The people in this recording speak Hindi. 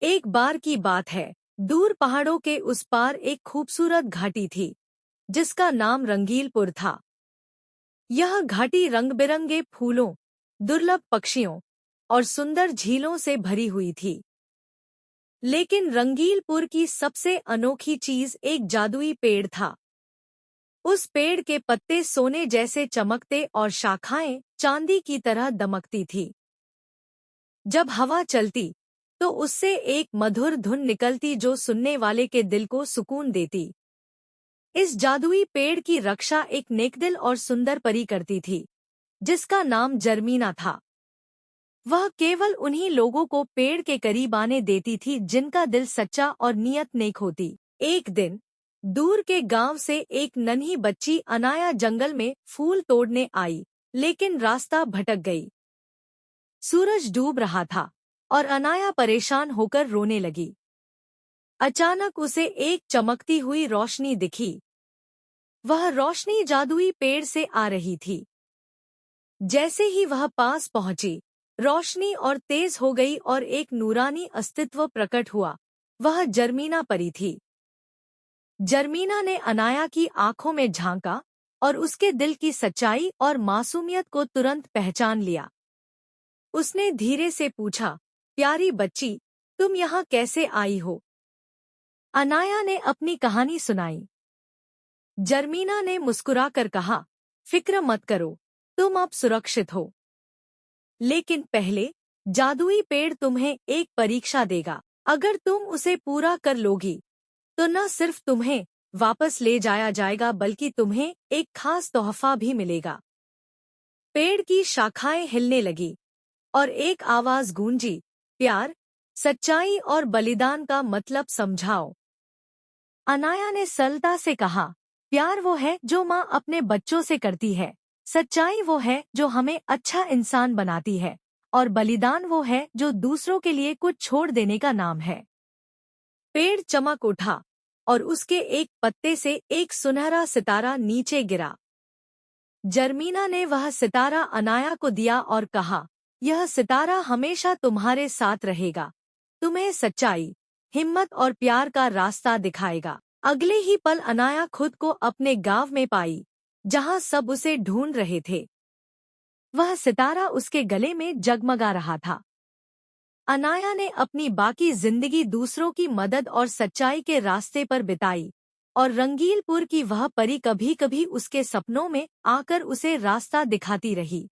एक बार की बात है, दूर पहाड़ों के उस पार एक खूबसूरत घाटी थी, जिसका नाम रंगीलपुर था। यह घाटी रंग बिरंगे फूलों, दुर्लभ पक्षियों और सुंदर झीलों से भरी हुई थी। लेकिन रंगीलपुर की सबसे अनोखी चीज एक जादुई पेड़ था। उस पेड़ के पत्ते सोने जैसे चमकते और शाखाएं चांदी की तरह दमकती थी। जब हवा चलती तो उससे एक मधुर धुन निकलती जो सुनने वाले के दिल को सुकून देती। इस जादुई पेड़ की रक्षा एक नेकदिल और सुंदर परी करती थी, जिसका नाम जर्मीना था। वह केवल उन्हीं लोगों को पेड़ के करीब आने देती थी जिनका दिल सच्चा और नियत नेक होती। एक दिन दूर के गांव से एक नन्ही बच्ची अनाया जंगल में फूल तोड़ने आई, लेकिन रास्ता भटक गई। सूरज डूब रहा था और अनाया परेशान होकर रोने लगी। अचानक उसे एक चमकती हुई रोशनी दिखी। वह रोशनी जादुई पेड़ से आ रही थी। जैसे ही वह पास पहुंची, रोशनी और तेज हो गई और एक नूरानी अस्तित्व प्रकट हुआ। वह जर्मीना परी थी। जर्मीना ने अनाया की आंखों में झांका और उसके दिल की सच्चाई और मासूमियत को तुरंत पहचान लिया। उसने धीरे से पूछा, प्यारी बच्ची, तुम यहाँ कैसे आई हो? अनाया ने अपनी कहानी सुनाई। जर्मीना ने मुस्कुराकर कहा, फिक्र मत करो, तुम अब सुरक्षित हो। लेकिन पहले जादुई पेड़ तुम्हें एक परीक्षा देगा। अगर तुम उसे पूरा कर लोगी तो न सिर्फ तुम्हें वापस ले जाया जाएगा बल्कि तुम्हें एक खास तोहफा भी मिलेगा। पेड़ की शाखाएं हिलने लगी और एक आवाज गूंजी, प्यार, सच्चाई और बलिदान का मतलब समझाओ। अनाया ने सरलता से कहा, प्यार वो है जो माँ अपने बच्चों से करती है, सच्चाई वो है जो हमें अच्छा इंसान बनाती है, और बलिदान वो है जो दूसरों के लिए कुछ छोड़ देने का नाम है। पेड़ चमक उठा और उसके एक पत्ते से एक सुनहरा सितारा नीचे गिरा। जर्मीना ने वह सितारा अनाया को दिया और कहा, यह सितारा हमेशा तुम्हारे साथ रहेगा, तुम्हें सच्चाई, हिम्मत और प्यार का रास्ता दिखाएगा। अगले ही पल अनाया खुद को अपने गांव में पाई, जहां सब उसे ढूंढ रहे थे। वह सितारा उसके गले में जगमगा रहा था। अनाया ने अपनी बाकी जिंदगी दूसरों की मदद और सच्चाई के रास्ते पर बिताई, और रंगीलपुर की वह परी कभी कभी उसके सपनों में आकर उसे रास्ता दिखाती रही।